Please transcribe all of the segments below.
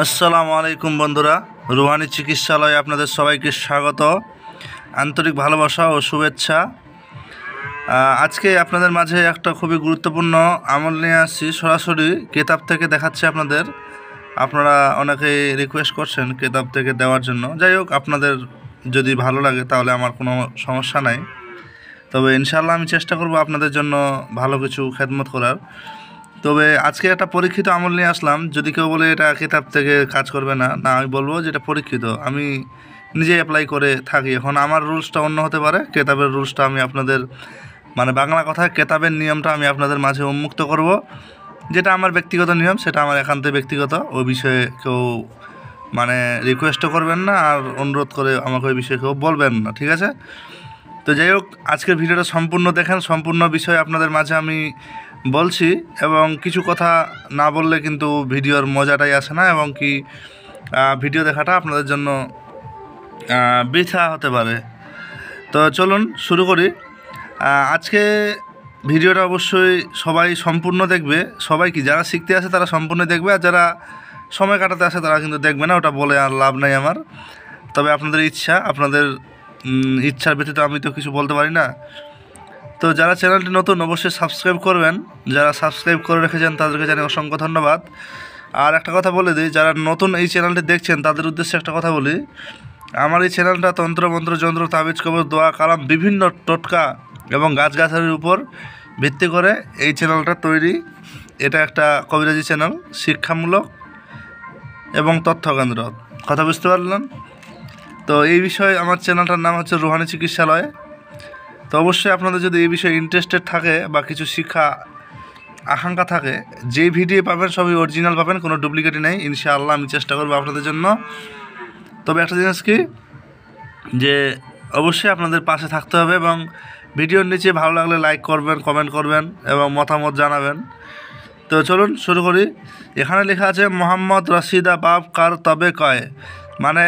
আসসালামু আলাইকুম বন্ধুরা, রুহানি চিকিৎসালয়ে আপনাদের সবাইকে স্বাগত, আন্তরিক ভালোবাসা ও শুভেচ্ছা। আজকে আপনাদের মাঝে একটা খুবই গুরুত্বপূর্ণ আমল নিয়ে আসছি, সরাসরি কিতাব থেকে দেখাচ্ছি আপনাদের। আপনারা অনেকেই রিকোয়েস্ট করছেন কিতাব থেকে দেওয়ার জন্য। যাই হোক, আপনাদের যদি ভালো লাগে তাহলে আমার কোনো সমস্যা নাই, তবে ইনশাআল্লাহ আমি চেষ্টা করব আপনাদের জন্য ভালো কিছু খেদমত করার। তবে আজকে একটা পরীক্ষিত আমল নিয়ে আসলাম। যদি কেউ বলে এটা কিতাব থেকে কাজ করবে না, আমি বলবো যে এটা পরীক্ষিত, আমি নিজে অ্যাপ্লাই করে থাকি। এখন আমার রুলসটা অন্য হতে পারে, কেতাবের রুলসটা আমি আপনাদের বাংলা কথায় কেতাবের নিয়মটা আমি আপনাদের মাঝে উন্মুক্ত করব। যেটা আমার ব্যক্তিগত নিয়ম, সেটা আমার একান্তই ব্যক্তিগত, ওই বিষয়ে কেউ রিকোয়েস্টও করবেন না, আর অনুরোধ করে আমাকে ওই বিষয়ে কেউ বলবেন না, ঠিক আছে? তো যাই হোক, আজকের ভিডিওটা সম্পূর্ণ দেখেন, সম্পূর্ণ বিষয় আপনাদের মাঝে আমি বলছি। এবং কিছু কথা না বললে কিন্তু ভিডিওর মজাটাই আসে না, এবং কি ভিডিও দেখাটা আপনাদের জন্য বৃথা হতে পারে। তো চলুন শুরু করি। আজকে ভিডিওটা অবশ্যই সবাই সম্পূর্ণ দেখবে। সবাই কি যারা শিখতে আসে তারা সম্পূর্ণ দেখবে, আর যারা সময় কাটাতে আসে তারা কিন্তু দেখবে না, ওটা বলে আর লাভ নাই আমার। তবে আপনাদের ইচ্ছা, আপনাদের ইচ্ছার ব্যতীত আমি তো কিছু বলতে পারি না। তো যারা চ্যানেলটি নতুন অবশ্যই সাবস্ক্রাইব করবেন, যারা সাবস্ক্রাইব করে রেখেছেন তাদেরকে জানাই অসংখ্য ধন্যবাদ। আর একটা কথা বলে দিই, যারা নতুন এই চ্যানেলটি দেখছেন তাদের উদ্দেশ্যে একটা কথা বলি। আমার এই চ্যানেলটা তন্ত্র মন্ত্র যন্ত্র তাবিজ কবজ দোয়া কালাম বিভিন্ন টোটকা এবং গাছগাছালির উপর ভিত্তি করে এই চ্যানেলটা তৈরি। এটা একটা কবিরাজি চ্যানেল, শিক্ষামূলক এবং তথ্যকেন্দ্র। কথা বুঝতে পারলেন? তো এই বিষয়ে আমার চ্যানেলটার নাম হচ্ছে রুহানি চিকিৎসালয়। তো অবশ্যই আপনাদের যদি এই বিষয়ে ইন্টারেস্টেড থাকে বা কিছু শিক্ষা আকাঙ্ক্ষা থাকে, যেই ভিডিও পাবেন সবই অরিজিনাল পাবেন, কোনো ডুপ্লিকেটই নেই। ইনশাআল্লাহ আমি চেষ্টা করবো আপনাদের জন্য। তবে একটা জিনিস কি, যে অবশ্যই আপনাদের পাশে থাকতে হবে, এবং ভিডিওর নিচে ভালো লাগলে লাইক করবেন, কমেন্ট করবেন এবং মতামত জানাবেন। তো চলুন শুরু করি। এখানে লেখা আছে মোহাম্মদ রশিদা বাপ কার তবে কয়,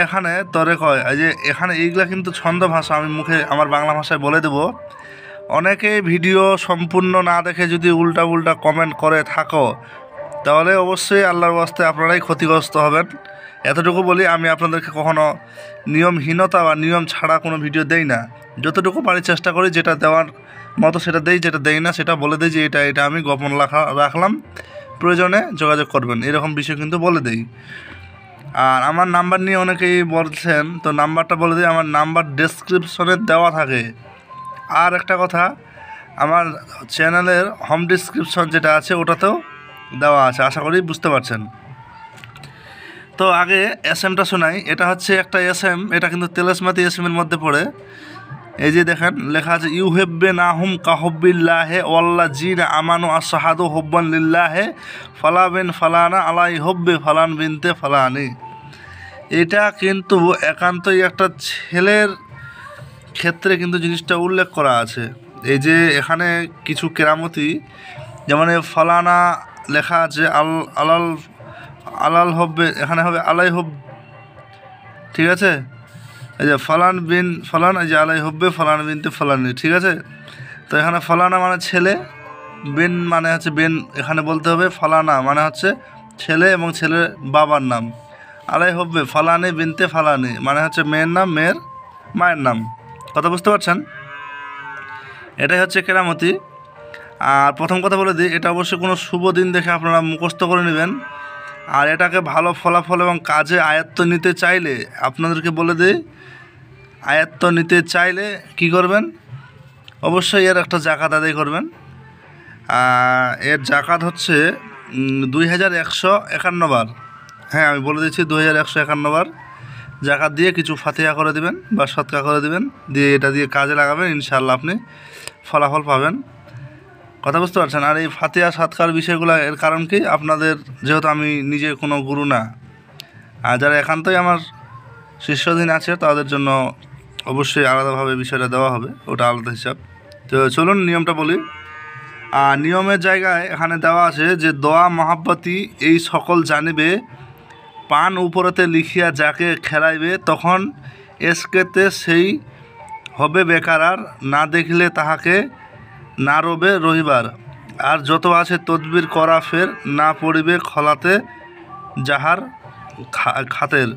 এখানে তরে কয়। এই যে এখানে এইগুলা কিন্তু ছন্দ ভাষা, আমি মুখে আমার বাংলা ভাষায় বলে দেব। অনেকে ভিডিও সম্পূর্ণ না দেখে যদি উল্টা উল্টা কমেন্ট করে থাকো, তাহলে অবশ্যই আল্লাহর ওয়াস্তে আপনারাই ক্ষতিগ্রস্ত হবেন। এতটুকু বলি, আমি আপনাদেরকে কখনো নিয়মহীনতা বা নিয়ম ছাড়া কোনো ভিডিও দেই না। যতটুকু পারি চেষ্টা করি, যেটা দেওয়ার মতো সেটা দেই, যেটা দেই না সেটা বলে দিই যে এটা আমি গোপন রাখলাম, প্রয়োজনে যোগাযোগ করবেন, এরকম বিষয় কিন্তু বলে দিই। আর আমার নাম্বার নিয়ে অনেকেই বলছেন, তো নাম্বারটা বলে দিই। আমার নাম্বার ডেসক্রিপশনে দেওয়া থাকে। আর একটা কথা, আমার চ্যানেলের হোম ডিসক্রিপশন যেটা আছে ওটাতেও দেওয়া আছে, আশা করি বুঝতে পারছেন। তো আগে এসএমটা শোনাই। এটা হচ্ছে একটা এসএম, এটা কিন্তু তেলেসমাতি এসএমের মধ্যে পড়ে। এই যে দেখেন লেখা আছে, ইউহেব্বে না হুম কাহব্বিল্লাহে ওয়াল্লা জিন আমানু আসাহাদু হব্বান লিল্লাহে ফালা বিন ফালানা আলাই হব্বে ফালান বিনতে ফালানি। এটা কিন্তু একান্তই একটা ছেলের ক্ষেত্রে কিন্তু জিনিসটা উল্লেখ করা আছে। এই যে এখানে কিছু কেরামতি, যেমন ফালানা লেখা আছে আলাল আলাল হব্বে, এখানে হবে আলাই হব, ঠিক আছে? এই যে ফালান বিন ফালান, এই যে আলাই হব্বে ফালান বিনতে ফালানি, ঠিক আছে? তো এখানে ফালানা ছেলে, বিন হচ্ছে বিন, এখানে বলতে হবে ফালানা হচ্ছে ছেলে এবং ছেলের বাবার নাম। আলাই হব্বে ফালানি বিনতে ফালানি হচ্ছে মেয়ের নাম, মেয়ের মায়ের নাম। কথা বুঝতে পারছেন? এটাই হচ্ছে কেরামতি। আর প্রথম কথা বলে দিই, এটা অবশ্যই কোনো শুভ দিন দেখে আপনারা মুখস্থ করে নেবেন। আর এটাকে ভালো ফলাফল এবং কাজে আয়ত্ত নিতে চাইলে, আপনাদেরকে বলে দিই, আয়ত্ত নিতে চাইলে কি করবেন, অবশ্যই এর একটা জাকাত আদায় করবেন। এর জাকাত হচ্ছে 2151 বার। হ্যাঁ, আমি বলে দিচ্ছি 2151 বার জাকাত দিয়ে কিছু ফাতিহা করে দিবেন বা সৎকা করে দিবেন, দিয়ে এটা দিয়ে কাজে লাগাবেন, ইনশাআল্লাহ আপনি ফলাফল পাবেন। কথা বুঝতে পারছেন? আর এই ফাতিহা সৎকার বিষয়গুলো, এর কারণ কি, আপনাদের যেহেতু আমি নিজে কোনো গুরু না, আর যারা একান্তই আমার শিষ্যাধীন আছে তাদের জন্য অবশ্যই আলাদাভাবে বিষয়টা দেওয়া হবে, ওটা আলাদা হিসাব। তো চলুন নিয়মটা বলি। আর নিয়মের জায়গায় এখানে দেওয়া আছে যে দোয়া মহাব্বতী এই সকল জানিবে, পান উপরেতে লিখিয়া যাকে খেলাইবে, তখন এসকেতে সেই হবে বেকার, আর না দেখিলে তাহাকে না রবে রহিবার। আর যত আছে তদবির করা ফের না পড়িবে খলাতে যাহার খাতের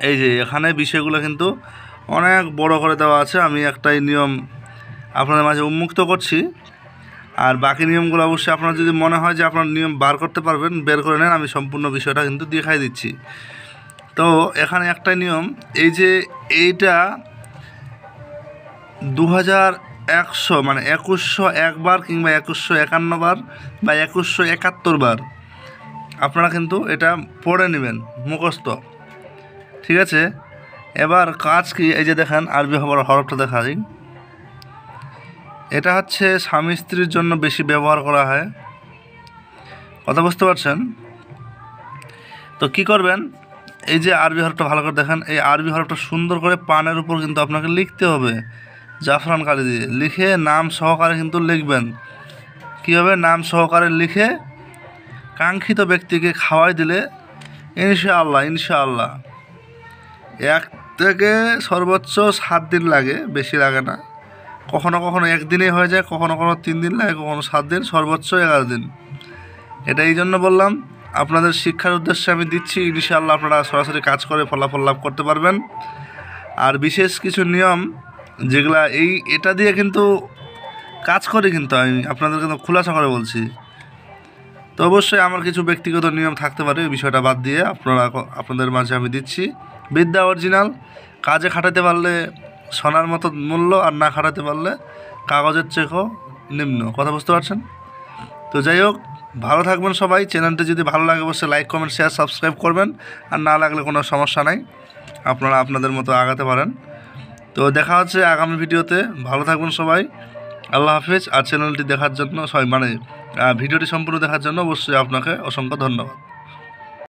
এই যে এখানে বিষয়গুলো কিন্তু অনেক বড় করে দেওয়া আছে। আমি একটাই নিয়ম আপনাদের মাঝে উন্মুক্ত করছি, আর বাকি নিয়মগুলো অবশ্যই আপনার যদি মনে হয় যে আপনার নিয়ম বার করতে পারবেন, বের করে নেন। আমি সম্পূর্ণ বিষয়টা কিন্তু দেখাই দিচ্ছি। তো এখানে একটাই নিয়ম, এই যে এইটা 2100 মানে 2101 বার কিংবা 2151 বার বা 2171 বার আপনারা কিন্তু এটা পড়ে নেবেন মুখস্থ, ঠিক আছে। এবার কাজ কি, এই যে দেখেন আরবি হরফটা দেখাই, এটা হচ্ছে স্বামী স্ত্রীর জন্য বেশি ব্যবহার করা হয়, কথা বুঝতে পারছেন? তো কি করবেন, এই যে আরবি হরফটা ভালো করে দেখেন, এই আরবি হরফটা সুন্দর করে পানের উপর কিন্তু আপনাকে লিখতে হবে, জাফরান কালি দিয়ে লিখে নাম সহকারে কিন্তু লিখবেন। কী হবে, নাম সহকারে লিখে কাঙ্ক্ষিত ব্যক্তিকে খাওয়াই দিলে ইনশাআল্লাহ 1 থেকে সর্বোচ্চ 7 দিন লাগে, বেশি লাগে না। কখনো কখনো 1 দিনেই হয়ে যায়, কখনো কখনো 3 দিন লাগে, কখনো 7 দিন, সর্বোচ্চ 11 দিন। এটা এই জন্য বললাম, আপনাদের শিক্ষার উদ্দেশ্যে আমি দিচ্ছি। ইনশাআল্লাহ আপনারা সরাসরি কাজ করে ফলাফল লাভ করতে পারবেন। আর বিশেষ কিছু নিয়ম যেগুলা এটা দিয়ে কিন্তু কাজ করে, কিন্তু আমি আপনাদের কিন্তু খোলাসা করে বলছি। তো অবশ্যই আমার কিছু ব্যক্তিগত নিয়ম থাকতে পারে, এই বিষয়টা বাদ দিয়ে আপনাদের মাঝে আমি দিচ্ছি। বিদ্যা অরিজিনাল, কাজে খাটাতে পারলে সোনার মতো মূল্য, আর না খাটাতে পারলে কাগজের চেয়েও নিম্ন, কথা বুঝতে পারছেন? তো যাই হোক, ভালো থাকবেন সবাই। চ্যানেলটি যদি ভালো লাগে অবশ্যই লাইক, কমেন্ট, শেয়ার, সাবস্ক্রাইব করবেন। আর না লাগলে কোনো সমস্যা নাই, আপনারা আপনাদের মতো আগাতে পারেন। তো দেখা হচ্ছে আগামী ভিডিওতে। ভালো থাকবেন সবাই, আল্লাহ হাফেজ। আর চ্যানেলটি দেখার জন্য ভিডিওটি সম্পূর্ণ দেখার জন্য অবশ্যই আপনাকে অসংখ্য ধন্যবাদ।